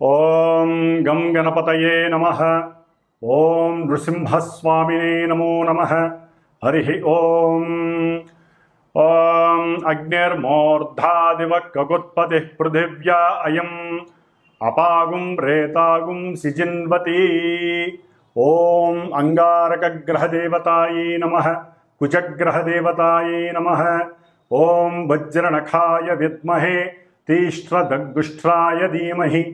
ఓం గం గణపతయే నమః. ఓం నృసింహస్వామినే నమో నమః. హరి ఓం. ఓం అగ్నిర్మూర్ధాదివ కగుత్పతి పృథివ్యా అయం అపాగుం ప్రేతాగుం సిజిన్వతి. ఓం అంగారకగ్రహదేవతాయే నమః. కుజగ్రహదేవతాయే నమః. ఓం వజ్రనఖాయ విద్మహే తీష్ట్రదగ్గుష్ట్రాయ ధీమహి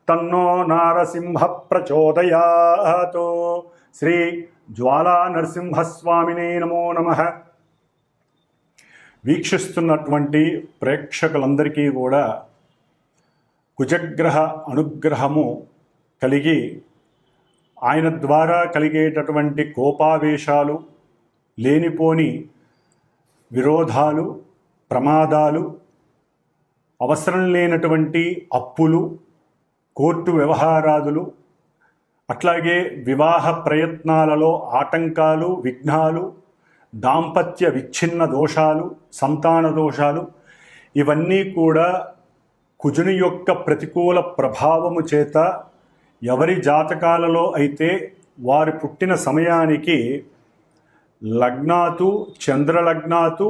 తన్నో నారసింహ ప్రచోదయాత్. శ్రీ జ్వాలా నరసింహస్వామినే నమో నమః. వీక్షిస్తున్నటువంటి ప్రేక్షకులందరికీ కూడా కుజగ్రహ అనుగ్రహము కలిగి ఆయన ద్వారా కలిగేటటువంటి కోపావేశాలు, లేనిపోని విరోధాలు, ప్రమాదాలు, అవసరం లేనటువంటి అప్పులు, కోర్టు వ్యవహారాదులు, అట్లాగే వివాహ ప్రయత్నాలలో ఆటంకాలు, విఘ్నాలు, దాంపత్య విచ్ఛిన్న దోషాలు, సంతాన దోషాలు, ఇవన్నీ కూడా కుజుని యొక్క ప్రతికూల ప్రభావము చేత ఎవరి జాతకాలలో అయితే వారి పుట్టిన సమయానికి లగ్నాతు, చంద్రలగ్నాతు,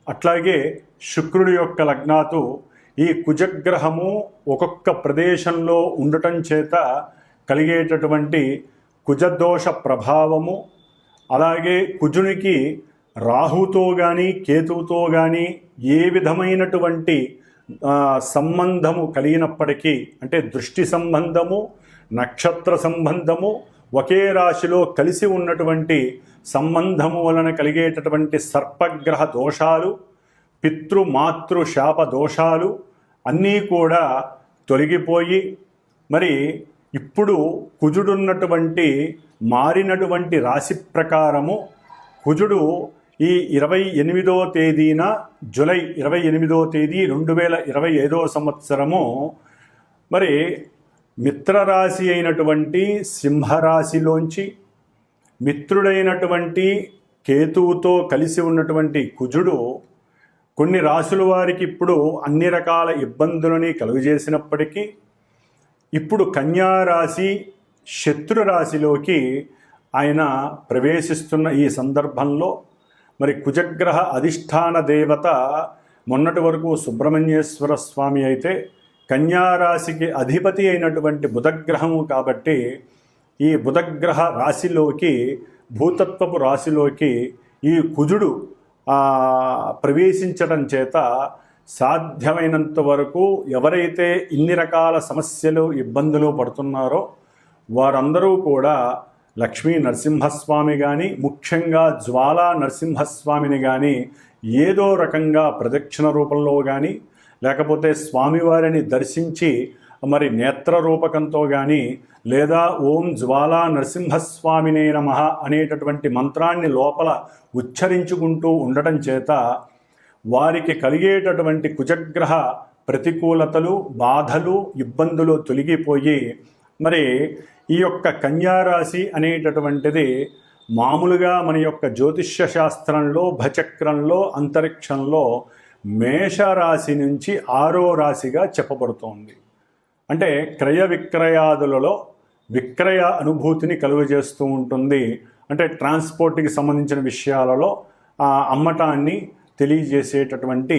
అట్లాగే శుక్రుడి యొక్క లగ్నాతు ఈ కుజగ్రహము ఒక్కొక్క ప్రదేశంలో ఉండటం చేత కలిగేటటువంటి కుజదోష ప్రభావము, అలాగే కుజునికి రాహుతో కానీ కేతువుతో కానీ ఏ విధమైనటువంటి సంబంధము కలిగినప్పటికీ, అంటే దృష్టి సంబంధము, నక్షత్ర సంబంధము, ఒకే రాశిలో కలిసి ఉన్నటువంటి సంబంధము వలన కలిగేటటువంటి సర్పగ్రహ దోషాలు, పితృమాతృ శాప దోషాలు అన్నీ కూడా తొలగిపోయి, మరి ఇప్పుడు కుజుడున్నటువంటి మారినటువంటి రాశి ప్రకారము కుజుడు ఈ 28వ తేదీన జూలై 28వ తేదీ 2025వ సంవత్సరము మరి మిత్రరాశి అయినటువంటి సింహరాశిలోంచి మిత్రుడైనటువంటి కేతువుతో కలిసి ఉన్నటువంటి కుజుడు కొన్ని రాశుల వారికి ఇప్పుడు అన్ని రకాల ఇబ్బందులని కలుగజేసినప్పటికీ ఇప్పుడు కన్యారాశి శత్రు రాశిలోకి ఆయన ప్రవేశిస్తున్న ఈ సందర్భంలో మరి కుజగ్రహ అధిష్టాన దేవత మొన్నటి వరకు సుబ్రహ్మణ్యేశ్వర స్వామి అయితే కన్యారాశికి అధిపతి అయినటువంటి బుధగ్రహము కాబట్టి ఈ బుధగ్రహ రాశిలోకి, భూతత్వపు రాశిలోకి ఈ కుజుడు ప్రవేశించడం చేత సాధ్యమైనంత వరకు ఎవరైతే ఇన్ని రకాల సమస్యలు, ఇబ్బందులు పడుతున్నారో వారందరూ కూడా లక్ష్మీ నరసింహస్వామి కానీ, ముఖ్యంగా జ్వాలా నరసింహస్వామిని కానీ ఏదో రకంగా ప్రదక్షిణ రూపంలో కానీ, లేకపోతే స్వామివారిని దర్శించి మరి నేత్ర రూపకంతో కానీ, లేదా ఓం జ్వాలా నరసింహస్వామినే నమః అనేటటువంటి మంత్రాన్ని లోపల ఉచ్చరించుకుంటూ ఉండటం చేత వారికి కలిగేటటువంటి కుజగ్రహ ప్రతికూలతలు, బాధలు, ఇబ్బందులు తొలగిపోయి మరి ఈ యొక్క కన్యారాశి అనేటటువంటిది మామూలుగా మన యొక్క జ్యోతిష్య శాస్త్రంలో, భచక్రంలో, అంతరిక్షంలో మేషరాశి నుంచి 6వ రాశిగా చెప్పబడుతోంది. అంటే క్రయ విక్రయాదులలో విక్రయ అనుభూతిని కలుగజేస్తూ ఉంటుంది. అంటే ట్రాన్స్పోర్ట్కి సంబంధించిన విషయాలలో అమ్మటాన్ని తెలియజేసేటటువంటి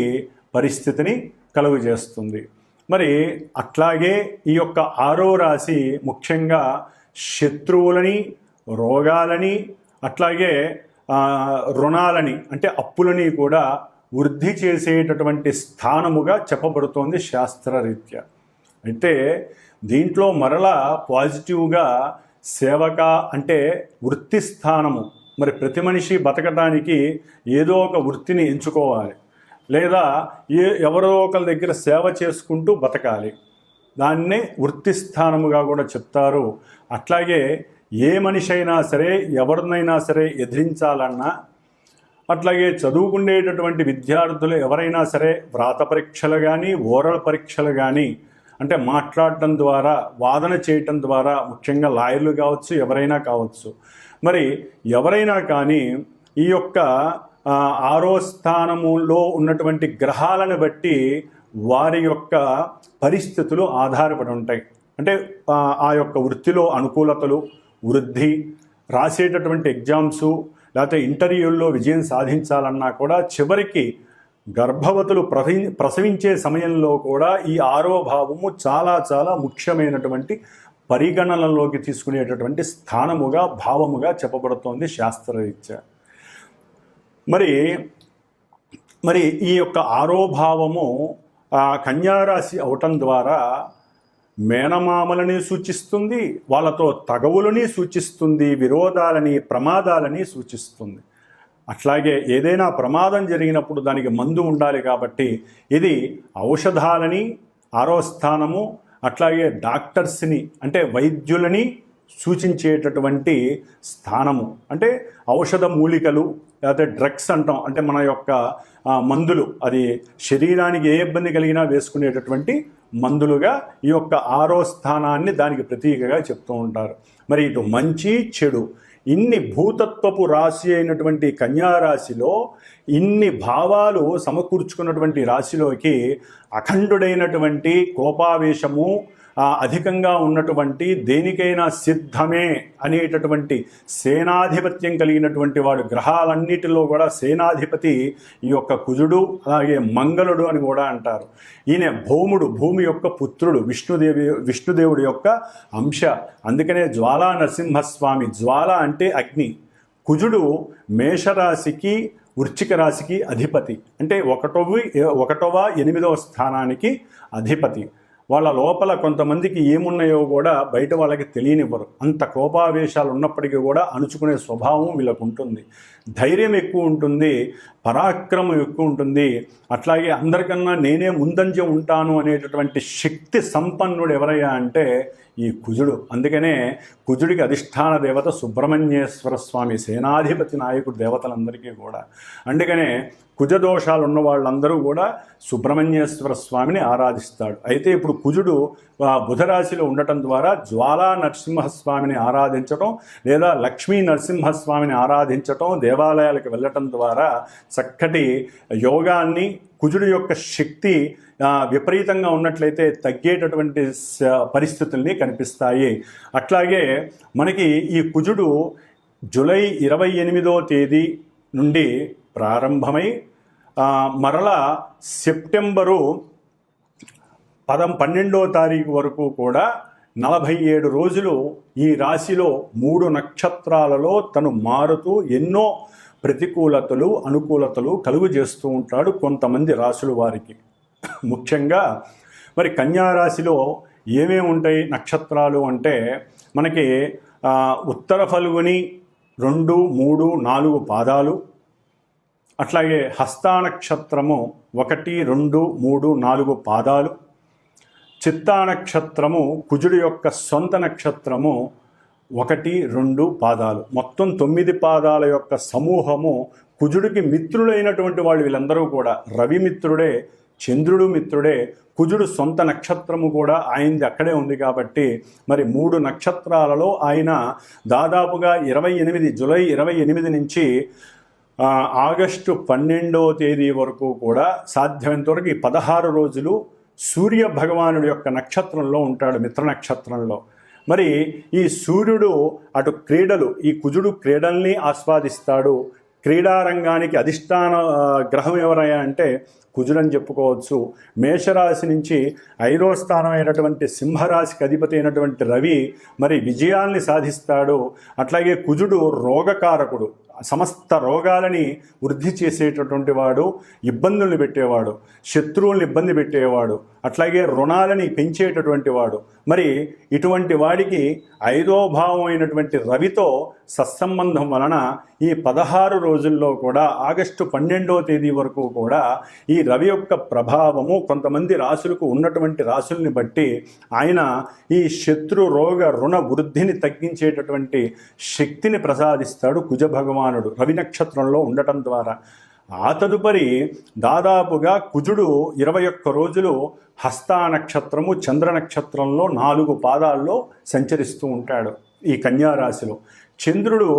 పరిస్థితిని కలుగజేస్తుంది. మరి అట్లాగే ఈ యొక్క 6వ రాశి ముఖ్యంగా శత్రువులని, రోగాలని, అట్లాగే రుణాలని అంటే అప్పులని కూడా వృద్ధి చేసేటటువంటి స్థానముగా చెప్పబడుతోంది శాస్త్రరీత్యా. అయితే దీంట్లో మరలా పాజిటివ్గా సేవక అంటే వృత్తి స్థానము. మరి ప్రతి మనిషి బతకడానికి ఏదో ఒక వృత్తిని ఎంచుకోవాలి, లేదా ఎవరో ఒకరి దగ్గర సేవ చేసుకుంటూ బతకాలి. దాన్నే వృత్తి స్థానముగా కూడా చెప్తారు. అట్లాగే ఏ మనిషి అయినా సరే, ఎవరినైనా సరే ఎదిరించాలన్నా, అట్లాగే చదువుకునేటటువంటి విద్యార్థులు ఎవరైనా సరే వ్రాత పరీక్షలు కానీ, ఓరల్ పరీక్షలు కానీ, అంటే మాట్లాడటం ద్వారా, వాదన చేయటం ద్వారా, ముఖ్యంగా లాయర్లు కావచ్చు, ఎవరైనా కావచ్చు, మరి ఎవరైనా కానీ ఈ యొక్క 6వ స్థానములో ఉన్నటువంటి గ్రహాలను బట్టి వారి యొక్క పరిస్థితులు ఆధారపడి ఉంటాయి. అంటే ఆ యొక్క వృత్తిలో అనుకూలతలు, వృద్ధి, రాసేటటువంటి ఎగ్జామ్సు లేకపోతే ఇంటర్వ్యూల్లో విజయం సాధించాలన్నా కూడా చివరికి గర్భవతులు ప్రసవించే సమయంలో కూడా ఈ 6వ భావము చాలా చాలా ముఖ్యమైనటువంటి పరిగణనలోకి తీసుకునేటటువంటి స్థానముగా, భావముగా చెప్పబడుతోంది శాస్త్రరీత్యా. మరి ఈ యొక్క 6వ భావము కన్యారాశి అవటం ద్వారా మేనమామలని సూచిస్తుంది, వాళ్ళతో తగవులని సూచిస్తుంది, విరోధాలని, ప్రమాదాలని సూచిస్తుంది. అట్లాగే ఏదైనా ప్రమాదం జరిగినప్పుడు దానికి మందు ఉండాలి కాబట్టి ఇది ఔషధాలని 6వ స్థానము, అట్లాగే డాక్టర్స్ని అంటే వైద్యులని సూచించేటటువంటి స్థానము. అంటే ఔషధ మూలికలు లేకపోతే డ్రగ్స్ అంటాం, అంటే మన యొక్క మందులు, అది శరీరానికి ఏ ఇబ్బంది కలిగినా వేసుకునేటటువంటి మందులుగా ఈ యొక్క 6వ స్థానాన్ని దానికి ప్రతీకగా చెప్తూ ఉంటారు. మరి ఇటు మంచి చెడు ఇన్ని భూతత్వపు రాశి అయినటువంటి కన్యారాశిలో ఇన్ని భావాలు సమకూర్చుకున్నటువంటి రాశిలోకి అఖండుడైనటువంటి కోపావేశము అధికంగా ఉన్నటువంటి దేనికైనా సిద్ధమే అనేటటువంటి సేనాధిపత్యం కలిగినటువంటి వాడు, గ్రహాలన్నిటిలో కూడా సేనాధిపతి ఈ యొక్క కుజుడు, అలాగే మంగళుడు అని కూడా అంటారు. ఈయన భౌముడు, భూమి యొక్క పుత్రుడు, విష్ణుదేవుడి యొక్క అంశ. అందుకనే జ్వాలా నరసింహస్వామి, జ్వాల అంటే అగ్ని. కుజుడు మేషరాశికి వృశ్చిక రాశికి అధిపతి, అంటే 1వ 8వ స్థానానికి అధిపతి. వాళ్ళ లోపల కొంతమందికి ఏమున్నాయో కూడా బయట వాళ్ళకి తెలియనివ్వరు. అంత కోపావేశాలు ఉన్నప్పటికీ కూడా అణుచుకునే స్వభావం వీళ్ళకు ఉంటుంది. ధైర్యం ఎక్కువ ఉంటుంది, పరాక్రమం ఎక్కువ ఉంటుంది. అట్లాగే అందరికన్నా నేనే ముందంజ ఉంటాను అనేటటువంటి శక్తి సంపన్నుడు ఎవరయ్యా అంటే ఈ కుజుడు. అందుకనే కుజుడికి అధిష్టాన దేవత సుబ్రహ్మణ్యేశ్వర స్వామి, సేనాధిపతి నాయకుడు దేవతలందరికీ కూడా. అందుకనే కుజదోషాలు ఉన్న వాళ్ళందరూ కూడా సుబ్రహ్మణ్యేశ్వర స్వామిని ఆరాధిస్తాడు. అయితే ఇప్పుడు కుజుడు బుధరాశిలో ఉండటం ద్వారా జ్వాలా నరసింహస్వామిని ఆరాధించటం లేదా లక్ష్మీ నరసింహస్వామిని ఆరాధించటం, దేవాలయాలకు వెళ్ళటం ద్వారా చక్కటి యోగాన్ని, కుజుడు యొక్క శక్తి విపరీతంగా ఉన్నట్లయితే తగ్గేటటువంటి పరిస్థితుల్ని కనిపిస్తాయి. అట్లాగే మనకి ఈ కుజుడు జూలై 28వ తేదీ నుండి ప్రారంభమై మరలా సెప్టెంబరు 12వ తారీఖు వరకు కూడా 47 రోజులు ఈ రాశిలో 3 నక్షత్రాలలో తను మారుతూ ఎన్నో ప్రతికూలతలు, అనుకూలతలు కలుగు చేస్తూ ఉంటాడు కొంతమంది రాశుల వారికి. ముఖ్యంగా మరి కన్యారాశిలో ఏమేమి ఉంటాయి నక్షత్రాలు అంటే మనకి ఉత్తర ఫల్గుని 2, 3, 4 పాదాలు, అట్లాగే హస్తానక్షత్రము 1, 2, 3, 4 పాదాలు, చిత్తానక్షత్రము కుజుడు యొక్క సొంత నక్షత్రము 1, 2 పాదాలు, మొత్తం 9 పాదాల యొక్క సమూహము. కుజుడికి మిత్రులైనటువంటి వాళ్ళు వీళ్ళందరూ కూడా రవి మిత్రుడే, చంద్రుడు మిత్రుడే, కుజుడు సొంత నక్షత్రము కూడా ఆయనది అక్కడే ఉంది కాబట్టి మరి 3 నక్షత్రాలలో ఆయన దాదాపుగా జూలై 28 నుంచి ఆగస్టు 12వ తేదీ వరకు కూడా సాధ్యమైనంత వరకు ఈ 16 రోజులు సూర్య భగవానుడి యొక్క నక్షత్రంలో ఉంటాడు, మిత్ర నక్షత్రంలో. మరి ఈ సూర్యుడు అటు క్రీడలు, ఈ కుజుడు క్రీడల్ని ఆస్వాదిస్తాడు. క్రీడారంగానికి అధిష్టాన గ్రహం ఎవరయ్యా అంటే కుజుడని చెప్పుకోవచ్చు. మేషరాశి నుంచి 5వ స్థానం అయినటువంటి సింహరాశికి అధిపతి అయినటువంటి రవి మరి విజయాల్ని సాధిస్తాడు. అట్లాగే కుజుడు రోగకారకుడు, సమస్త రోగాలని వృద్ధి చేసేటటువంటి వాడు, ఇబ్బందుల్ని పెట్టేవాడు, శత్రువుల్ని ఇబ్బంది పెట్టేవాడు, అట్లాగే రుణాలని పెంచేటటువంటి వాడు. మరి ఇటువంటి వాడికి 5వ భావం అయినటువంటి రవితో సత్సంబంధం వలన ఈ 16 రోజుల్లో కూడా ఆగస్టు 12వ తేదీ వరకు కూడా ఈ రవి యొక్క ప్రభావము కొంతమంది రాశులకు ఉన్నటువంటి రాశుల్ని బట్టి ఆయన ఈ శత్రు రోగ రుణ వృద్ధిని తగ్గించేటటువంటి శక్తిని ప్రసాదిస్తాడు కుజ భగవానుడు రవి నక్షత్రంలో ఉండటం ద్వారా. ఆ తదుపరి దాదాపుగా కుజుడు 21 రోజులు హస్తా నక్షత్రము చంద్ర నక్షత్రంలో 4 పాదాల్లో సంచరిస్తూ ఉంటాడు ఈ కన్యారాశిలో. చంద్రుడు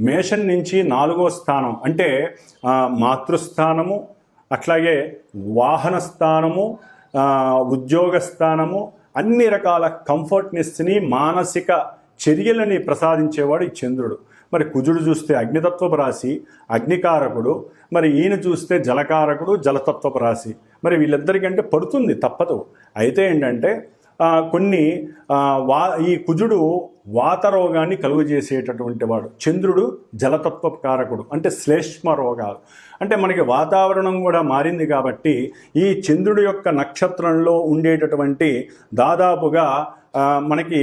మేషం నుంచి 4వ స్థానం అంటే మాతృస్థానము, అట్లాగే వాహన స్థానము, ఉద్యోగ స్థానము, అన్ని రకాల కంఫర్ట్నెస్ని, మానసిక చర్యలని ప్రసాదించేవాడు ఈ చంద్రుడు. మరి కుజుడు చూస్తే అగ్నితత్వపు రాశి, అగ్నికారకుడు. మరి ఈయన చూస్తే జలకారకుడు, జలతత్వపు రాశి. మరి వీళ్ళిద్దరికంటే పడుతుంది, తప్పదు. అయితే ఏంటంటే కొన్ని ఈ కుజుడు వాతరోగాన్ని కలుగజేసేటటువంటి వాడు, చంద్రుడు జలతత్వ కారకుడు, అంటే శ్లేష్మ రోగాలు. అంటే మనకి వాతావరణం కూడా మారింది కాబట్టి ఈ చంద్రుడి యొక్క నక్షత్రంలో ఉండేటటువంటి దాదాపుగా మనకి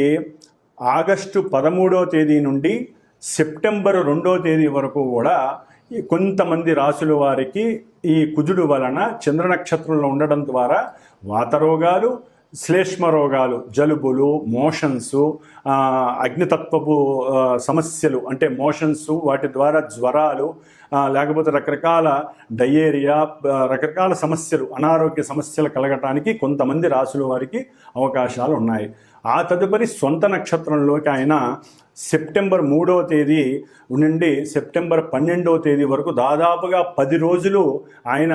ఆగస్టు 13వ తేదీ నుండి సెప్టెంబర్ 2వ తేదీ వరకు కూడా కొంతమంది రాసుల వారికి ఈ కుజుడు వలన చంద్ర నక్షత్రంలో ఉండడం ద్వారా వాతరోగాలు, శ్లేష్మ రోగాలు, జలుబులు, మోషన్సు, అగ్నితత్వపు సమస్యలు అంటే మోషన్సు, వాటి ద్వారా జ్వరాలు, లేకపోతే రకరకాల డయేరియా, రకరకాల సమస్యలు, అనారోగ్య సమస్యలు కలగటానికి కొంతమంది రాసుల వారికి అవకాశాలు ఉన్నాయి. ఆ తదుపరి సొంత నక్షత్రంలోకి ఆయన సెప్టెంబర్ 3వ తేదీ నుండి సెప్టెంబర్ 12వ తేదీ వరకు దాదాపుగా 10 రోజులు ఆయన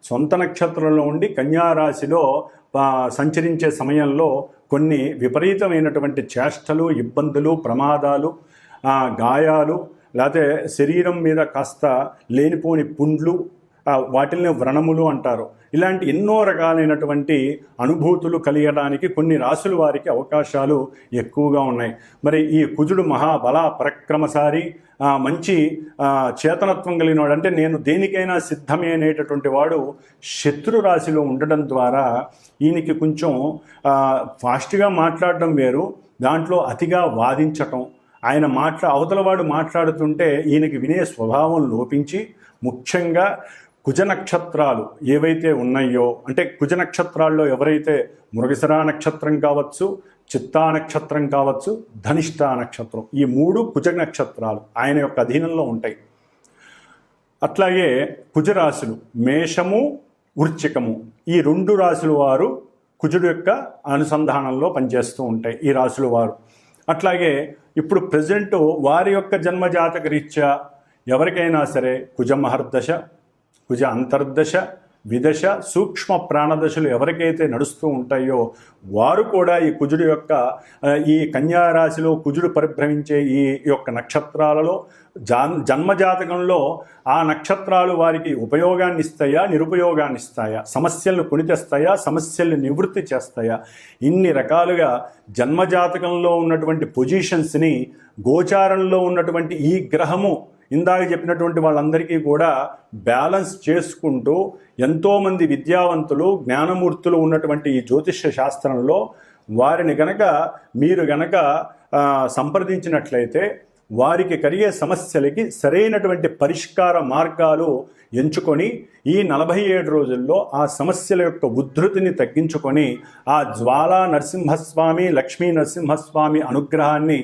సొంత నక్షత్రంలో ఉండి కన్యారాశిలో సంచరించే సమయంలో కొన్ని విపరీతమైనటువంటి చేష్టలు, ఇబ్బందులు, ప్రమాదాలు, గాయాలు, లేకపోతే శరీరం మీద కాస్త లేనిపోని పుండ్లు, వాటిల్ని వ్రణములు అంటారు. ఇలాంటి ఎన్నో రకాలైనటువంటి అనుభూతులు కలిగడానికి కొన్ని రాసుల వారికి అవకాశాలు ఎక్కువగా ఉన్నాయి. మరి ఈ కుజుడు మహాబల పరక్రమశాలి, మంచి చేతనత్వం కలిగినవాడు, అంటే నేను దేనికైనా సిద్ధమే అనేటటువంటి వాడు శత్రు రాశిలో ఉండడం ద్వారా ఈయనకి కొంచెం ఫాస్ట్గా మాట్లాడడం వేరు, దాంట్లో అతిగా వాదించటం, ఆయన అవతలవాడు మాట్లాడుతుంటే ఈయనకి వినే స్వభావం లోపించి, ముఖ్యంగా కుజ నక్షత్రాలు ఏవైతే ఉన్నాయో, అంటే కుజ నక్షత్రాల్లో ఎవరైతే మృగశిరా నక్షత్రం కావచ్చు, చిత్తా నక్షత్రం కావచ్చు, ధనిష్టా నక్షత్రం, ఈ 3 కుజ నక్షత్రాలు ఆయన యొక్క అధీనంలో ఉంటాయి. అట్లాగే కుజరాశులు మేషము, వృశ్చికము, ఈ 2 రాశుల వారు కుజుడు యొక్క అనుసంధానంలో పనిచేస్తూ ఉంటాయి ఈ రాశుల వారు. అట్లాగే ఇప్పుడు ప్రజెంట్ వారి యొక్క జన్మజాతక రీత్యా ఎవరికైనా సరే కుజ మహర్దశ, కుజ అంతర్దశ, విదశ, సూక్ష్మ ప్రాణదశలు ఎవరికైతే నడుస్తూ ఉంటాయో వారు కూడా ఈ కుజుడు యొక్క ఈ కన్యారాశిలో కుజుడు పరిభ్రమించే ఈ యొక్క నక్షత్రాలలో జన్మజాతకంలో ఆ నక్షత్రాలు వారికి ఉపయోగాన్ని ఇస్తాయా, నిరుపయోగాన్ని ఇస్తాయా, సమస్యలను కొనితెస్తాయా, సమస్యల్ని నివృత్తి చేస్తాయా, ఇన్ని రకాలుగా జన్మజాతకంలో ఉన్నటువంటి పొజిషన్స్ని గోచారంలో ఉన్నటువంటి ఈ గ్రహము ఇందాక చెప్పినటువంటి వాళ్ళందరికీ కూడా బ్యాలెన్స్ చేసుకుంటూ ఎంతోమంది విద్యావంతులు, జ్ఞానమూర్తులు ఉన్నటువంటి ఈ జ్యోతిష్య శాస్త్రంలో వారిని మీరు గనక సంప్రదించినట్లయితే వారికి కలిగే సమస్యలకి సరైనటువంటి పరిష్కార మార్గాలు ఎంచుకొని ఈ 47 రోజుల్లో ఆ సమస్యల యొక్క ఉద్ధృతిని తగ్గించుకొని ఆ జ్వాలా నరసింహస్వామి, లక్ష్మీ నరసింహస్వామి అనుగ్రహాన్ని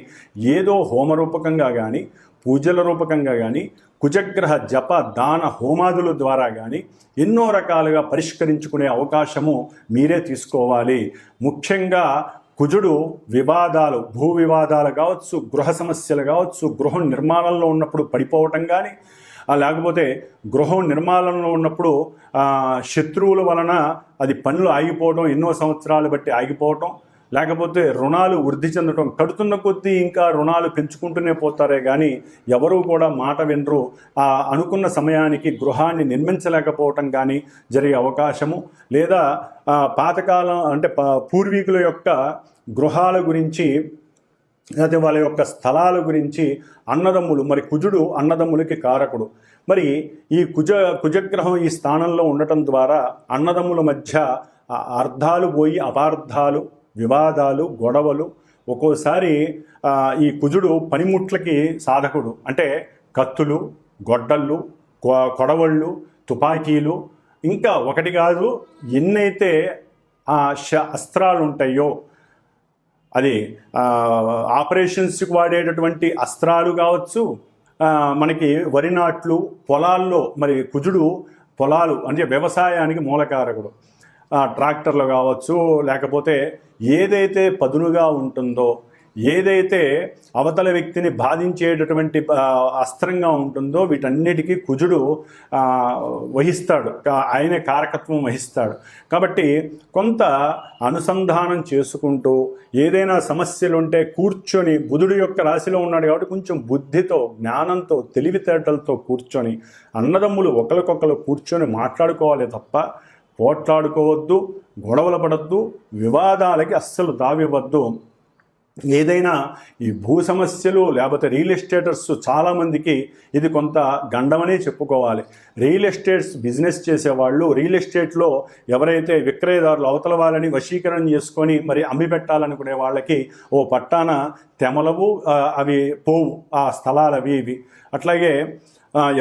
ఏదో హోమరూపకంగా కానీ, పూజల రూపకంగా కానీ, కుజగ్రహ జప దాన హోమాదుల ద్వారా కానీ ఎన్నో రకాలుగా పరిష్కరించుకునే అవకాశము మీరే తీసుకోవాలి. ముఖ్యంగా కుజుడు వివాదాలు, భూ వివాదాలు కావచ్చు, గృహ సమస్యలు కావచ్చు, గృహం నిర్మాణంలో ఉన్నప్పుడు పడిపోవటం కానీ, లేకపోతే గృహం నిర్మాణంలో ఉన్నప్పుడు శత్రువుల వలన అది పనులు ఆగిపోవడం, ఎన్నో సంవత్సరాలు బట్టి ఆగిపోవటం, లేకపోతే రుణాలు వృద్ధి చెందటం, కడుతున్న కొద్దీ ఇంకా రుణాలు పెంచుకుంటూనే పోతారే కానీ ఎవరూ కూడా మాట వినరు, అనుకున్న సమయానికి గృహాన్ని నిర్మించలేకపోవటం కానీ జరిగే అవకాశము, లేదా పాతకాలం అంటే పూర్వీకుల యొక్క గృహాల గురించి, లేదా వాళ్ళ యొక్క స్థలాల గురించి అన్నదమ్ములు, మరి కుజుడు అన్నదమ్ములకి కారకుడు, మరి ఈ కుజగ్రహం ఈ స్థానంలో ఉండటం ద్వారా అన్నదమ్ముల మధ్య అర్థాలు పోయి అపార్థాలు, వివాదాలు, గొడవలు, ఒక్కోసారి ఈ కుజుడు పనిముట్లకి సాధకుడు, అంటే కత్తులు, గొడ్డళ్ళు, కొడవళ్ళు, తుపాకీలు, ఇంకా ఒకటి కాదు ఎన్నైతే అస్త్రాలు ఉంటాయో, అది ఆపరేషన్స్కి వాడేటటువంటి అస్త్రాలు కావచ్చు, మనకి వరి నాట్లు, పొలాల్లో మరి కుజుడు పొలాలు అంటే వ్యవసాయానికి మూలకారకుడు, ట్రాక్టర్లు కావచ్చు, లేకపోతే ఏదైతే పదునుగా ఉంటుందో ఏదైతే అవతల వ్యక్తిని బాధించేటటువంటి అస్త్రంగా ఉంటుందో వీటన్నిటికీ కుజుడు వహిస్తాడు, ఆయనే కారకత్వం వహిస్తాడు. కాబట్టి కొంత అనుసంధానం చేసుకుంటూ ఏదైనా సమస్యలు ఉంటే కూర్చొని, బుధుడు యొక్క రాశిలో ఉన్నాడు కాబట్టి కొంచెం బుద్ధితో, జ్ఞానంతో, తెలివితేటలతో కూర్చొని అన్నదమ్ములు ఒకరికొకరు కూర్చొని మాట్లాడుకోవాలి తప్ప పోట్లాడుకోవద్దు, గొడవలు పడద్దు, వివాదాలకి అస్సలు తావివ్వద్దు. ఏదైనా ఈ భూ సమస్యలు లేకపోతే రియల్ ఎస్టేటర్స్ చాలామందికి ఇది కొంత గండమనే చెప్పుకోవాలి. రియల్ ఎస్టేట్స్ బిజినెస్ చేసేవాళ్ళు, రియల్ ఎస్టేట్లో ఎవరైతే విక్రయదారులు అవతల వాళ్ళని వశీకరణ చేసుకొని మరి అమ్మి పెట్టాలనుకునే వాళ్ళకి ఓ పట్టాన తెమలవు, అవి పోవు ఆ స్థలాలు అవి ఇవి. అట్లాగే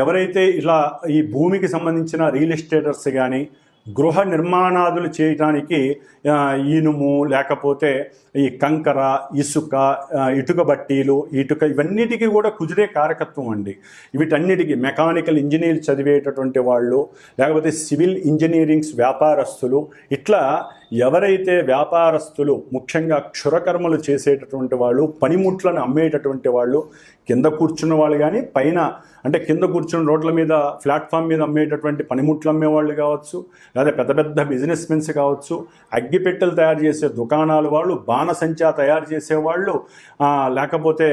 ఎవరైతే ఇలా ఈ భూమికి సంబంధించిన రియల్ ఎస్టేటర్స్ కానీ గృహ నిర్మాణాదులు చేయడానికి ఇనుము లేకపోతే ఈ కంకర, ఇసుక, ఇటుక బట్టీలు, ఇవన్నిటికీ కూడా కుజుడే కారకత్వం అండి. వీటన్నిటికీ మెకానికల్ ఇంజనీర్ చదివేటటువంటి వాళ్ళు, లేకపోతే సివిల్ ఇంజనీరింగ్స్ వ్యాపారస్తులు, ఇట్లా ఎవరైతే వ్యాపారస్తులు ముఖ్యంగా క్షురకర్మలు చేసేటటువంటి వాళ్ళు, పనిముట్లను అమ్మేటటువంటి వాళ్ళు, కింద కూర్చున్న వాళ్ళు కానీ పైన అంటే కింద కూర్చున్న రోడ్ల మీద ప్లాట్ఫామ్ మీద అమ్మేటటువంటి పనిముట్లు అమ్మేవాళ్ళు కావచ్చు, లేదా పెద్ద పెద్ద బిజినెస్ మెన్స్ కావచ్చు, అగ్గిపెట్టెలు తయారు చేసే దుకాణాలు వాళ్ళు, బాణసంచా తయారు చేసేవాళ్ళు, లేకపోతే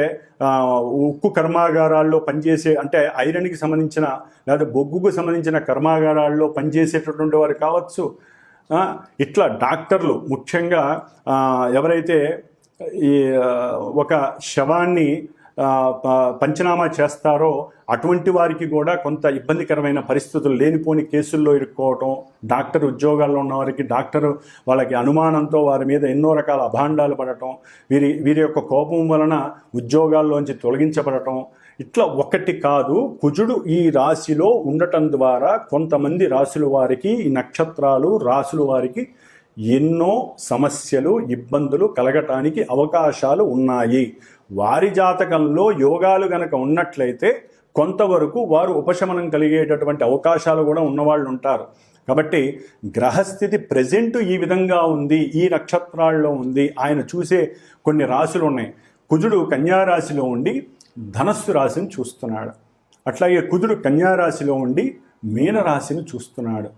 ఉక్కు కర్మాగారాల్లో పనిచేసే అంటే ఐరన్కి సంబంధించిన లేదా బొగ్గుకు సంబంధించిన కర్మాగారాల్లో పనిచేసేటటువంటి వారు కావచ్చు. ఇట్లా డాక్టర్లు ముఖ్యంగా ఎవరైతే ఈ ఒక శవాన్ని పంచనామా చేస్తారో అటువంటి వారికి కూడా కొంత ఇబ్బందికరమైన పరిస్థితులు, లేనిపోని కేసుల్లో ఇరుక్కోవటం, డాక్టర్ ఉద్యోగాల్లో ఉన్న వారికి డాక్టర్ వాళ్ళకి అనుమానంతో వారి మీద ఎన్నో రకాల అభాండాలు పడటం, వీరి యొక్క కోపం వలన ఉద్యోగాల్లోంచి తొలగించబడటం, ఇట్లా ఒకటి కాదు. కుజుడు ఈ రాశిలో ఉండటం ద్వారా కొంతమంది రాశుల వారికి, ఈ నక్షత్రాలు రాశుల వారికి ఎన్నో సమస్యలు, ఇబ్బందులు కలగటానికి అవకాశాలు ఉన్నాయి. వారి జాతకంలో యోగాలు గనక ఉన్నట్లయితే కొంతవరకు వారు ఉపశమనం కలిగేటటువంటి అవకాశాలు కూడా ఉన్నవాళ్ళు ఉంటారు. కాబట్టి గ్రహస్థితి ప్రెజెంట్ ఈ విధంగా ఉంది, ఈ నక్షత్రాల్లో ఉంది. ఆయన చూసే కొన్ని రాశులు ఉన్నాయి. కుజుడు కన్యారాశిలో ఉండి ధనస్సు రాశిని చూస్తున్నాడు. అట్లాగే కుజుడు కన్యారాశిలో ఉండి మీనరాశిని చూస్తున్నాడు.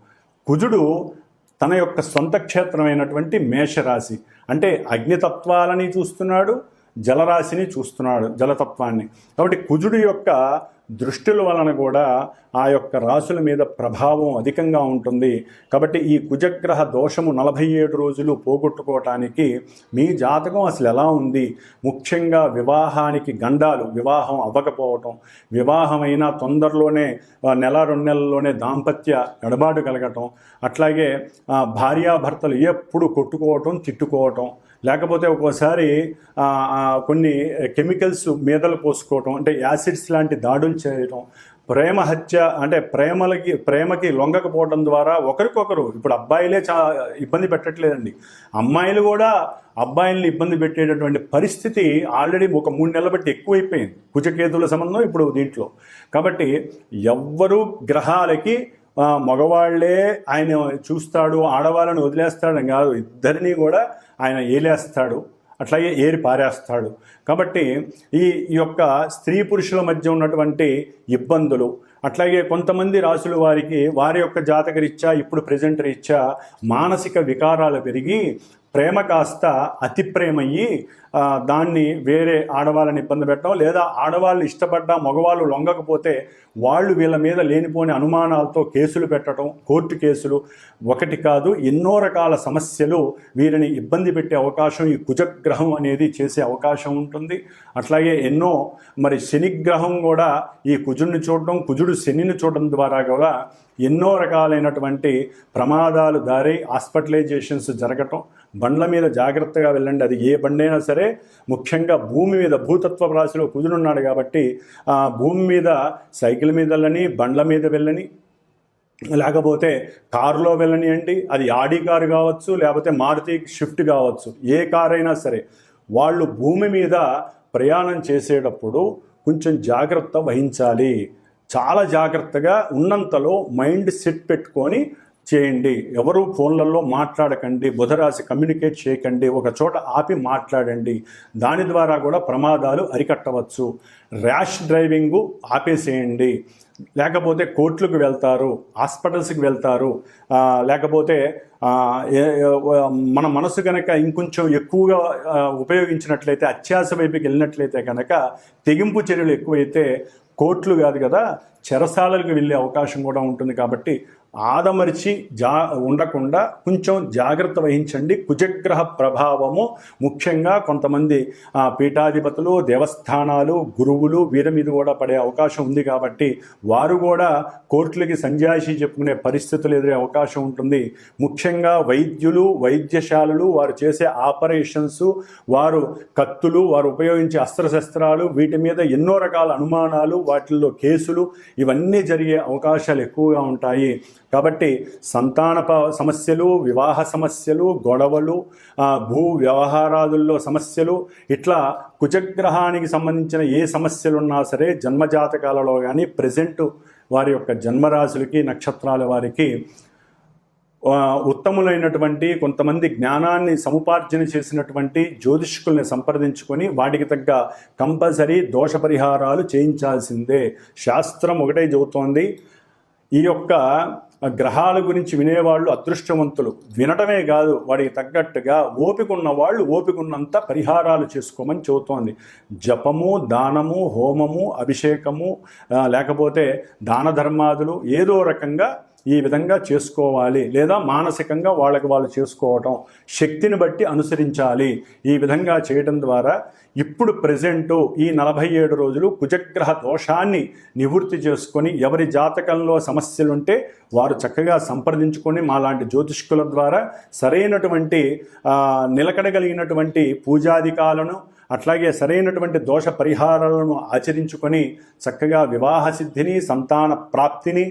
కుజుడు తన యొక్క సొంత క్షేత్రమైనటువంటి మేషరాశి అంటే అగ్నితత్వాలని చూస్తున్నాడు, జలరాశిని చూస్తున్నాడు, జలతత్వాన్ని. కాబట్టి కుజుడు యొక్క దృష్టిల వలన కూడా ఆ యొక్క రాశుల మీద ప్రభావం అధికంగా ఉంటుంది. కాబట్టి ఈ కుజగ్రహ దోషము 47 రోజులు పోగొట్టుకోవటానికి మీ జాతకం అసలు ఎలా ఉంది, ముఖ్యంగా వివాహానికి గండాలు, వివాహం అవ్వకపోవటం, వివాహమైన తొందరలోనే నెల 2 నెలల్లోనే దాంపత్య ఎడబాటు కలగటం, అట్లాగే భార్యాభర్తలు ఎప్పుడు కొట్టుకోవటం, తిట్టుకోవటం, లేకపోతే ఒక్కోసారి కొన్ని కెమికల్స్ మీదలు పోసుకోవటం, అంటే యాసిడ్స్ లాంటి దాడులు చేయటం, ప్రేమ హత్య అంటే ప్రేమకి లొంగకపోవడం ద్వారా ఒకరికొకరు, ఇప్పుడు అబ్బాయిలే ఇబ్బంది పెట్టట్లేదండి, అమ్మాయిలు కూడా అబ్బాయిల్ని ఇబ్బంది పెట్టేటటువంటి పరిస్థితి ఆల్రెడీ ఒక 3 నెలల బట్టి ఎక్కువైపోయింది కుజకేతుల సంబంధం ఇప్పుడు దీంట్లో. కాబట్టి ఎవ్వరూ గ్రహాలకి మగవాళ్లే ఆయన చూస్తాడు, ఆడవాళ్ళని వదిలేస్తాడని కాదు, ఇద్దరినీ కూడా ఆయన ఏలేస్తాడు, అట్లాగే ఏరి పారేస్తాడు. కాబట్టి ఈ యొక్క స్త్రీ పురుషుల మధ్య ఉన్నటువంటి ఇబ్బందులు, అట్లాగే కొంతమంది రాసుల వారికి వారి యొక్క జాతక రీత్యా ఇప్పుడు ప్రెజెంట్ రీత్యా మానసిక వికారాలు పెరిగి ప్రేమ కాస్త అతి ప్రేమయ్యి దాన్ని వేరే ఆడవాళ్ళని ఇబ్బంది పెట్టడం, లేదా ఆడవాళ్ళు ఇష్టపడ్డా మగవాళ్ళు లొంగకపోతే వాళ్ళు వీళ్ళ మీద లేనిపోని అనుమానాలతో కేసులు పెట్టడం, కోర్టు కేసులు, ఒకటి కాదు ఎన్నో రకాల సమస్యలు వీరిని ఇబ్బంది పెట్టే అవకాశం ఈ కుజగ్రహం అనేది చేసే అవకాశం ఉంటుంది. అట్లాగే ఎన్నో మరి శనిగ్రహం కూడా ఈ కుజుడిని చూడడం, కుజుడు శనిని చూడడం ద్వారా కూడా ఎన్నో రకాలైనటువంటి ప్రమాదాలు దారి హాస్పిటలైజేషన్స్ జరగటం. బండ్ల మీద జాగ్రత్తగా వెళ్ళండి, అది ఏ బండైనా సరే, ముఖ్యంగా భూమి మీద భూతత్వ రాశిలో కుజుడున్నాడు కాబట్టి భూమి మీద సైకిల్ మీద వెళ్ళని, బండ్ల మీద వెళ్ళని, లేకపోతే కారులో వెళ్ళనియండి, అది ఆడి కారు కావచ్చు, లేకపోతే మారుతి షిఫ్ట్ కావచ్చు, ఏ కారు అయినా సరే వాళ్ళు భూమి మీద ప్రయాణం చేసేటప్పుడు కొంచెం జాగ్రత్త వహించాలి. చాలా జాగ్రత్తగా ఉన్నంతలో మైండ్ సెట్ పెట్టుకొని చేయండి. ఎవరు ఫోన్లలో మాట్లాడకండి, బుధరాశి కమ్యూనికేట్ చేయకండి, ఒక చోట ఆపి మాట్లాడండి. దాని ద్వారా కూడా ప్రమాదాలు అరికట్టవచ్చు. Rash driving ఆపేసేయండి. లేకపోతే కోర్టులకు వెళ్తారు, హాస్పిటల్స్కి వెళ్తారు, లేకపోతే మన మనసు కనుక ఇంకొంచెం ఎక్కువగా ఉపయోగించినట్లయితే, అత్యాశ వైపుకి వెళ్ళినట్లయితే కనుక తెగింపు చర్యలు ఎక్కువైతే కోర్టులు కాదు కదా, చెరసాలలకు వెళ్ళే అవకాశం కూడా ఉంటుంది. కాబట్టి ఆదమరిచి ఉండకుండా కొంచెం జాగ్రత్త వహించండి. కుజగ్రహ ప్రభావము ముఖ్యంగా కొంతమంది పీఠాధిపతులు, దేవస్థానాలు, గురువులు వీరి మీద కూడా పడే అవకాశం ఉంది. కాబట్టి వారు కూడా కోర్టులకి సంజాయిషి చెప్పుకునే పరిస్థితులు ఎదురే అవకాశం ఉంటుంది. ముఖ్యంగా వైద్యులు, వైద్యశాలలు, వారు చేసే ఆపరేషన్స్, వారు కత్తులు, వారు ఉపయోగించే అస్త్రశస్త్రాలు, వీటి మీద ఎన్నో రకాల అనుమానాలు, వాటిల్లో కేసులు, ఇవన్నీ జరిగే అవకాశాలు ఎక్కువగా ఉంటాయి. కాబట్టి సంతాన సమస్యలు, వివాహ సమస్యలు, గొడవలు, భూ వ్యవహారాదుల్లో సమస్యలు, ఇట్లా కుజగ్రహానికి సంబంధించిన ఏ సమస్యలు ఉన్నా సరే జన్మజాతకాలలో కానీ ప్రెజెంట్ వారి యొక్క జన్మరాశులకి, నక్షత్రాల వారికి ఉత్తములైనటువంటి కొంతమంది జ్ఞానాన్ని సముపార్జన చేసినటువంటి జ్యోతిష్కుల్ని సంప్రదించుకొని వాటికి తగ్గ కంపల్సరీ దోష పరిహారాలు చేయించాల్సిందే. శాస్త్రం ఒకటే చెబుతోంది, ఈ యొక్క గ్రహాల గురించి వినేవాళ్ళు అదృష్టవంతులు. వినటమే కాదు, వాడికి తగ్గట్టుగా ఓపిక ఉన్న వాళ్ళు ఓపికన్నంత పరిహారాలు చేసుకోమని చెబుతోంది. జపము, దానము, హోమము, అభిషేకము, లేకపోతే దాన ధర్మాదులు ఏదో రకంగా ఈ విధంగా చేసుకోవాలి. లేదా మానసికంగా వాళ్ళకి వాళ్ళు చేసుకోవటం, శక్తిని బట్టి అనుసరించాలి. ఈ విధంగా చేయడం ద్వారా ఇప్పుడు ప్రెజెంటు ఈ 47 రోజులు కుజగ్రహ దోషాన్ని నివృత్తి చేసుకొని, ఎవరి జాతకంలో సమస్యలుంటే వారు చక్కగా సంప్రదించుకొని మాలాంటి జ్యోతిష్కుల ద్వారా సరైనటువంటి నిలకడగలిగినటువంటి పూజాధికాలను, అట్లాగే సరైనటువంటి దోష పరిహారాలను ఆచరించుకొని చక్కగా వివాహ సిద్ధిని, సంతాన ప్రాప్తిని,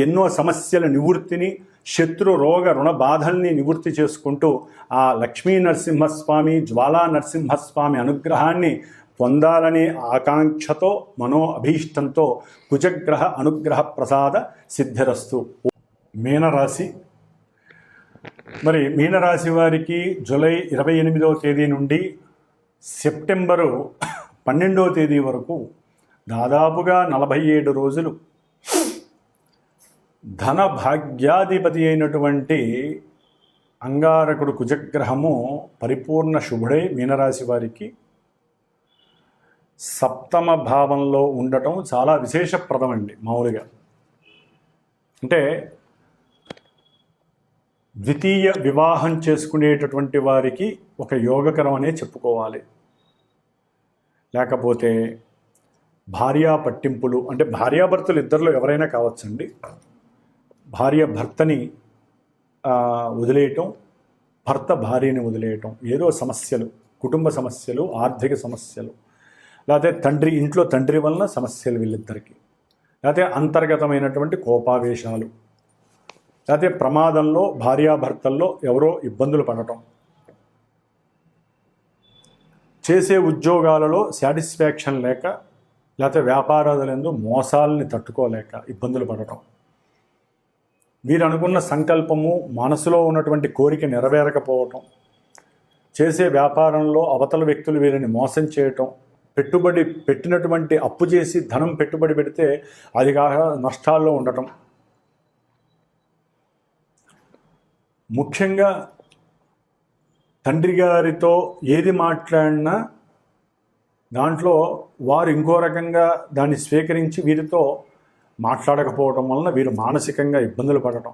ఎన్నో సమస్యల నివృత్తిని, శత్రు రోగ రుణ బాధల్ని నివృత్తి చేసుకుంటూ ఆ లక్ష్మీ నరసింహస్వామి, జ్వాలా నరసింహస్వామి అనుగ్రహాన్ని పొందాలనే ఆకాంక్షతో, మనో అభీష్టంతో కుజగ్రహ అనుగ్రహ ప్రసాద సిద్ధిరస్తు. మీనరాశి. మరి మీనరాశి వారికి జూలై 28వ తేదీ నుండి సెప్టెంబరు 12వ తేదీ వరకు దాదాపుగా 47 రోజులు ధన భాగ్యాధిపతి అయినటువంటి అంగారకుడు కుజగ్రహము పరిపూర్ణ శుభుడై మీనరాశి వారికి సప్తమ భావంలో ఉండటం చాలా విశేషప్రదమండి. మామూలుగా అంటే ద్వితీయ వివాహం చేసుకునేటటువంటి వారికి ఒక యోగకరం అనే చెప్పుకోవాలి. లేకపోతే భార్యా పట్టింపులు, అంటే భార్యాభర్తలు ఇద్దరిలో ఎవరైనా కావచ్చండి. భార్య భర్తని వదిలేయటం, భర్త భార్యని వదిలేయటం, ఏదో సమస్యలు, కుటుంబ సమస్యలు, ఆర్థిక సమస్యలు, లేకపోతే ఇంట్లో తండ్రి వలన సమస్యలు వీళ్ళిద్దరికి, లేకపోతే అంతర్గతమైనటువంటి కోపావేశాలు, లేకపోతే ప్రమాదంలో భార్యాభర్తల్లో ఎవరో ఇబ్బందులు పడటం, చేసే ఉద్యోగాలలో సాటిస్ఫాక్షన్ లేక, లేకపోతే వ్యాపారాలందు మోసాలని తట్టుకోలేక ఇబ్బందులు పడటం, వీరు అనుకున్న సంకల్పము, మనసులో ఉన్నటువంటి కోరిక నెరవేరకపోవటం, చేసే వ్యాపారంలో అవతల వ్యక్తులు వీరిని మోసం చేయటం, పెట్టుబడి పెట్టినటువంటి అప్పు చేసి ధనం పెట్టుబడి పెడితే అది కాక నష్టాల్లో ఉండటం, ముఖ్యంగా తండ్రి గారితో ఏది మాట్లాడినా దాంట్లో వారు ఇంకో రకంగా దాన్ని స్వీకరించి వీరితో మాట్లాడకపోవడం వలన వీరు మానసికంగా ఇబ్బందులు పడటం,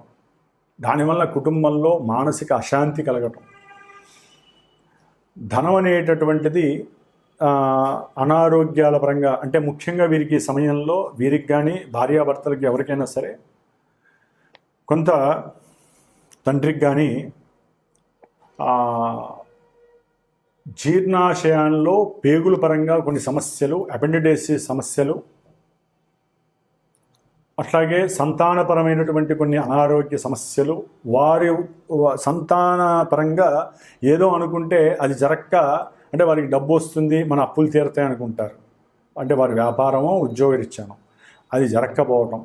దానివల్ల కుటుంబంలో మానసిక అశాంతి కలగటం, ధనం అనేటటువంటిది అనారోగ్యాల పరంగా, అంటే ముఖ్యంగా వీరికి సమయంలో వీరికి కానీ భార్యాభర్తలకి ఎవరికైనా సరే కొంత తండ్రికి కానీ జీర్ణాశయాల్లో పేగుల పరంగా కొన్ని సమస్యలు, అపెండిడైటిస్ సమస్యలు, అట్లాగే సంతానపరమైనటువంటి కొన్ని అనారోగ్య సమస్యలు, వారి సంతానపరంగా ఏదో అనుకుంటే అది జరక్క, అంటే వారికి డబ్బు వస్తుంది, మన అప్పులు తీరుతాయి అనుకుంటారు, అంటే వారి వ్యాపారమో ఉద్యోగరీత్యానో అది జరక్కపోవటం,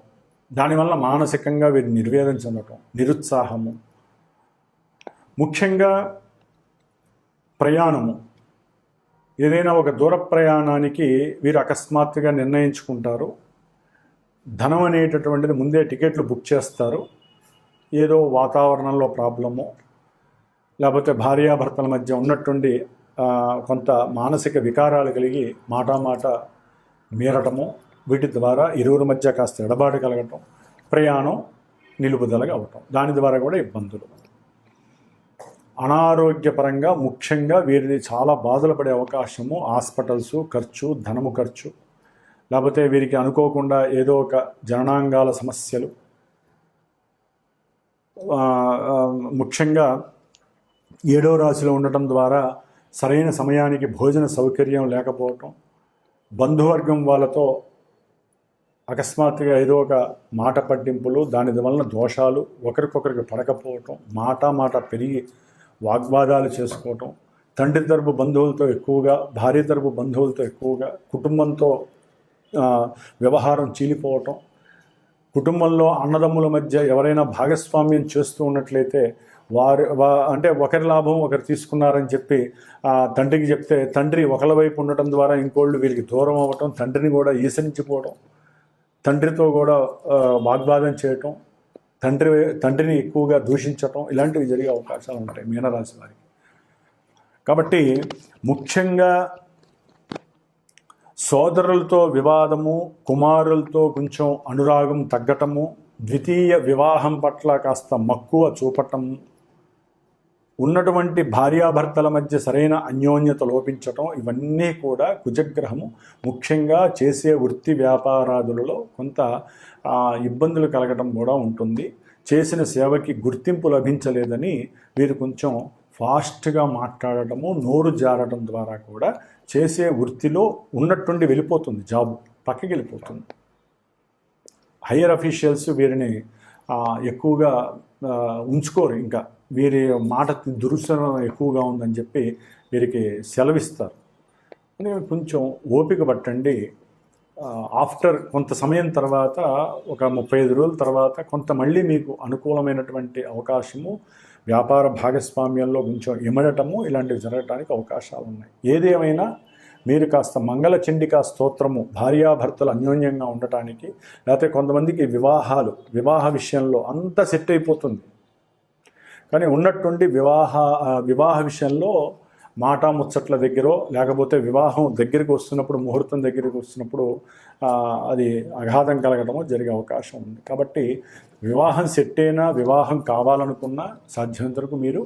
దానివల్ల మానసికంగా వీరు నిర్వేదం చెందటం, నిరుత్సాహము, ముఖ్యంగా ప్రయాణము, ఏదైనా ఒక దూర ప్రయాణానికి వీరు అకస్మాత్తుగా నిర్ణయించుకుంటారు. ధనం అనేటటువంటిది ముందే టికెట్లు బుక్ చేస్తారు. ఏదో వాతావరణంలో ప్రాబ్లము, లేకపోతే భార్యాభర్తల మధ్య ఉన్నట్టుండి కొంత మానసిక వికారాలు కలిగి మాట మీరటము, వీటి ద్వారా ఇరువురి మధ్య కాస్త ఎడబాటు కలగటం, ప్రయాణం నిలుపుదలగా అవటం, దాని ద్వారా కూడా ఇబ్బందులు. అనారోగ్యపరంగా ముఖ్యంగా వీరిని చాలా బాధలు పడే అవకాశము, హాస్పిటల్స్ ఖర్చు, ధనము ఖర్చు, లేకపోతే వీరికి అనుకోకుండా ఏదో ఒక జననాంగాల సమస్యలు, ముఖ్యంగా 7వ రాశిలో ఉండటం ద్వారా సరైన సమయానికి భోజన సౌకర్యం లేకపోవటం, బంధువర్గం వాళ్ళతో అకస్మాత్తుగా ఏదో ఒక మాట పట్టింపులు, దాని వలన దోషాలు, ఒకరికొకరికి పడకపోవటం, మాట పెరిగి వాగ్వాదాలు చేసుకోవటం, తండ్రి తరపు బంధువులతో ఎక్కువగా, భార్య తరపు బంధువులతో ఎక్కువగా, కుటుంబంతో వ్యవహారం చీలిపోవటం, కుటుంబంలో అన్నదమ్ముల మధ్య ఎవరైనా భాగస్వామ్యం చేస్తూ ఉన్నట్లయితే అంటే ఒకరి లాభం ఒకరు తీసుకున్నారని చెప్పి తండ్రికి చెప్తే తండ్రి ఒకరి వైపు ఉండటం ద్వారా ఇంకోళ్ళు వీరికి దూరం అవ్వటం, తండ్రిని కూడా ఈసరించిపోవడం, తండ్రితో కూడా వాగ్వాదం చేయటం, తండ్రిని ఎక్కువగా దూషించటం, ఇలాంటివి జరిగే అవకాశాలు ఉంటాయి మీనరాశి వారికి. కాబట్టి ముఖ్యంగా సోదరులతో వివాదము, కుమారులతో కొంచెం అనురాగం తగ్గటము, ద్వితీయ వివాహం పట్ల కాస్త మక్కువ చూపటము, ఉన్నటువంటి భార్యాభర్తల మధ్య సరైన అన్యోన్యత లోపించటం, ఇవన్నీ కూడా కుజగ్రహము ముఖ్యంగా చేసే వృత్తి వ్యాపారాదులలో కొంత ఇబ్బందులు కలగటం కూడా ఉంటుంది. చేసిన సేవకి గుర్తింపు లభించలేదని వీరు కొంచెం ఫాస్ట్గా మాట్లాడటము, నోరు జారడం ద్వారా కూడా చేసే వృత్తిలో ఉన్నట్టుండి వెళ్ళిపోతుంది, జాబ్ పక్కకి వెళ్ళిపోతుంది. హయ్యర్ అఫీషియల్స్ వీరిని ఎక్కువగా ఉంచుకోరు, ఇంకా వీరి మాట దురుసనం ఎక్కువగా ఉందని చెప్పి వీరికి సెలవిస్తారు. అని కొంచెం ఓపిక పట్టండి. ఆఫ్టర్ కొంత సమయం తర్వాత, ఒక 35 రోజుల తర్వాత కొంత మళ్ళీ మీకు అనుకూలమైనటువంటి అవకాశము, వ్యాపార భాగస్వామ్యంలో కొంచెం ఇమడటము, ఇలాంటివి జరగటానికి అవకాశాలు ఉన్నాయి. ఏదేమైనా మీరు కాస్త మంగళ చండికా స్తోత్రము భార్యాభర్తలు అన్యోన్యంగా ఉండటానికి, లేకపోతే కొంతమందికి వివాహ విషయంలో అంతా సెట్ అయిపోతుంది, కానీ ఉన్నట్టుండి వివాహ విషయంలో ముచ్చట్ల దగ్గర, లేకపోతే వివాహం దగ్గరికి వస్తున్నప్పుడు, ముహూర్తం దగ్గరికి వస్తున్నప్పుడు అది అఘాతం కలగడమో జరిగే అవకాశం ఉంది. కాబట్టి వివాహం సెట్ అయినా, వివాహం కావాలనుకున్నా సాధ్యమైనంత వరకు మీరు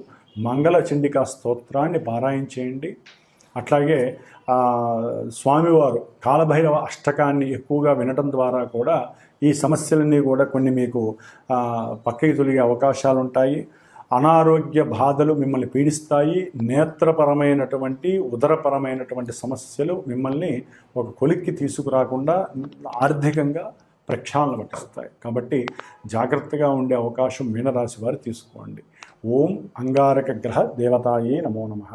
మంగళ చండికా స్తోత్రాన్ని పారాయణ చేయండి. అట్లాగే స్వామివారు కాలభైరవ అష్టకాన్ని ఎక్కువగా వినటం ద్వారా కూడా ఈ సమస్యలన్నీ కూడా కొన్ని మీకు పక్కకి తొలిగే అవకాశాలు ఉంటాయి. అనారోగ్య బాధలు మిమ్మల్ని పీడిస్తాయి. నేత్రపరమైనటువంటి, ఉదరపరమైనటువంటి సమస్యలు మిమ్మల్ని ఒక కొలిక్కి తీసుకురాకుండా ఆర్థికంగా ప్రక్షాళన పట్టిస్తాయి. కాబట్టి జాగ్రత్తగా ఉండే అవకాశం మీనరాశి వారు తీసుకోండి. ఓం అంగారక గ్రహ దేవతాయే నమో నమః.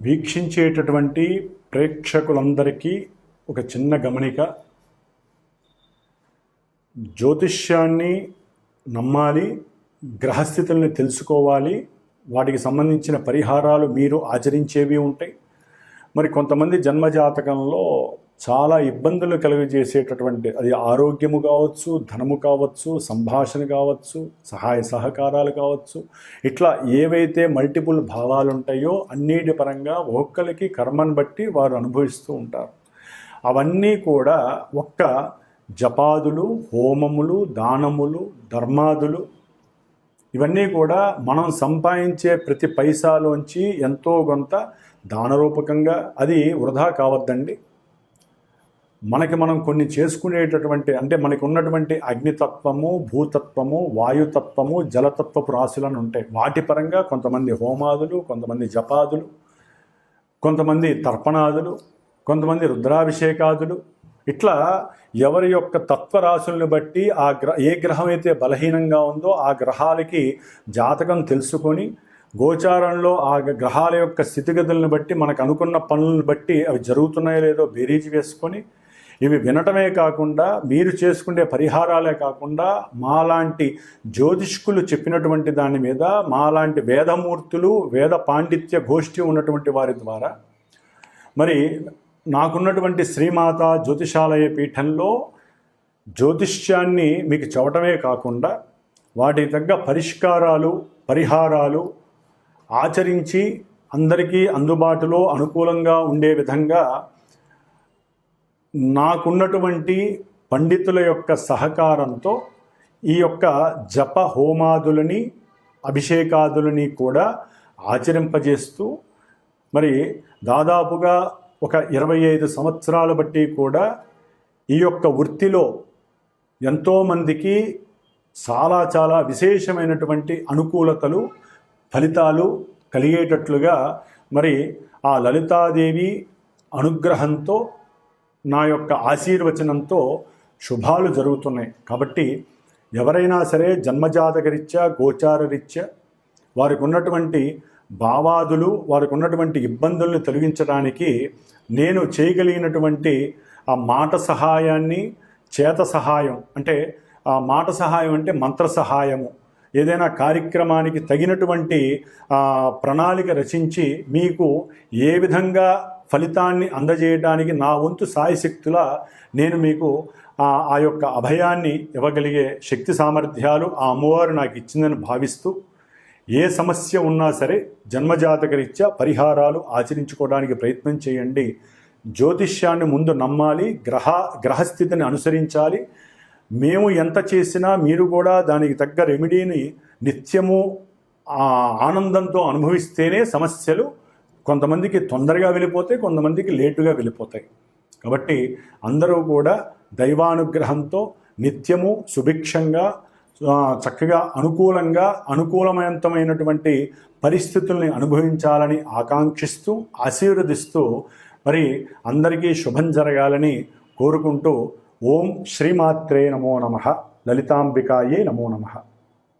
వీక్షించేటటువంటి ప్రేక్షకులందరికీ ఒక చిన్న గమనిక. జ్యోతిష్యాన్ని నమ్మాలి, గ్రహస్థితుల్ని తెలుసుకోవాలి, వాటికి సంబంధించిన పరిహారాలు మీరు ఆచరించేవి ఉంటాయి. మరి కొంతమంది జన్మజాతకంలో చాలా ఇబ్బందులు కలుగజేసేటటువంటి, అది ఆరోగ్యము కావచ్చు, ధనము కావచ్చు, సంభాషణ కావచ్చు, సహాయ సహకారాలు కావచ్చు, ఇట్లా ఏవైతే మల్టిపుల్ భావాలు ఉంటాయో అన్నిటి పరంగా ఒక్కొక్కరికి కర్మను బట్టి వారు అనుభవిస్తూ ఉంటారు. అవన్నీ కూడా ఒక్క జపాదులు, హోమములు, దానములు, ధర్మాదులు, ఇవన్నీ కూడా మనం సంపాదించే ప్రతి పైసాలోంచి ఎంతో కొంత దానరూపకంగా, అది వృధా కావద్దండి. మనం కొన్ని చేసుకునేటటువంటి, అంటే మనకు ఉన్నటువంటి అగ్నితత్వము, భూతత్వము, వాయుతత్వము, జలతత్వపు రాశులను ఉంటాయి. వాటి పరంగా కొంతమంది హోమాదులు, కొంతమంది జపాదులు, కొంతమంది తర్పణాదులు, కొంతమంది రుద్రాభిషేకాదులు, ఇట్లా ఎవరి యొక్క తత్వరాశులను బట్టి ఏ గ్రహం అయితే బలహీనంగా ఉందో ఆ గ్రహాలకి జాతకం తెలుసుకొని, గోచారంలో ఆ గ్రహాల యొక్క స్థితిగతులను బట్టి, మనకు అనుకున్న పనులను బట్టి అవి జరుగుతున్నాయో లేదో బేరీజు వేసుకొని, ఇవి వినటమే కాకుండా మీరు చేసుకునే పరిహారాలే కాకుండా మాలాంటి జ్యోతిష్కులు చెప్పినటువంటి దాని మీద మాలాంటి వేదమూర్తులు వేద పాండిత్య గోష్ఠి ఉన్నటువంటి వారి ద్వారా మరి నాకున్నటువంటి శ్రీమాత జ్యోతిషాలయ పీఠంలో జ్యోతిష్యాన్ని మీకు చెప్పటమే కాకుండా వాటికి తగ్గ పరిష్కారాలు పరిహారాలు ఆచరించి అందరికీ అందుబాటులో అనుకూలంగా ఉండే విధంగా నాకున్నటువంటి పండితుల యొక్క సహకారంతో ఈ యొక్క జప హోమాదులని అభిషేకాదులని కూడా ఆచరింపజేస్తూ మరి దాదాపుగా ఒక 25 సంవత్సరాల బట్టి కూడా ఈ యొక్క వృత్తిలో ఎంతోమందికి చాలా విశేషమైనటువంటి అనుకూలతలు ఫలితాలు కలిగేటట్లుగా మరి ఆ లలితాదేవి అనుగ్రహంతో నా యొక్క ఆశీర్వచనంతో శుభాలు జరుగుతున్నాయి. కాబట్టి ఎవరైనా సరే జన్మజాతకరీత్యా గోచారరీత్యా వారికి ఉన్నటువంటి భావాదులు వారికి ఉన్నటువంటి ఇబ్బందుల్ని తొలగించడానికి నేను చేయగలిగినటువంటి ఆ మాట సహాయాన్ని చేత సహాయం అంటే ఆ మాట సహాయం అంటే మంత్ర సహాయము ఏదైనా కార్యక్రమానికి తగినటువంటి ప్రణాళిక రచించి మీకు ఏ విధంగా ఫలితాన్ని అందజేయడానికి నా వంతు సాయశక్తులా నేను మీకు ఆ యొక్క అభయాన్ని ఇవ్వగలిగే శక్తి సామర్థ్యాలు ఆ అమ్మవారు నాకు ఇచ్చిందని భావిస్తూ ఏ సమస్య ఉన్నా సరే జన్మజాతకరీత్యా పరిహారాలు ఆచరించుకోవడానికి ప్రయత్నం చేయండి. జ్యోతిష్యాన్ని ముందు నమ్మాలి, గ్రహస్థితిని అనుసరించాలి. మేము ఎంత చేసినా మీరు కూడా దానికి తగ్గ రెమెడీని నిత్యము ఆనందంతో అనుభవిస్తేనే సమస్యలు కొంతమందికి తొందరగా వెళ్ళిపోతాయి, కొంతమందికి లేటుగా వెళ్ళిపోతాయి. కాబట్టి అందరూ కూడా దైవానుగ్రహంతో నిత్యము సుభిక్షంగా చక్కగా అనుకూలమైనటువంటి పరిస్థితుల్ని అనుభవించాలని ఆకాంక్షిస్తూ ఆశీర్వదిస్తూ మరి అందరికీ శుభం జరగాలని కోరుకుంటూ ఓం శ్రీమాత్రే నమో నమః, లలితాంబికాయే నమో నమః.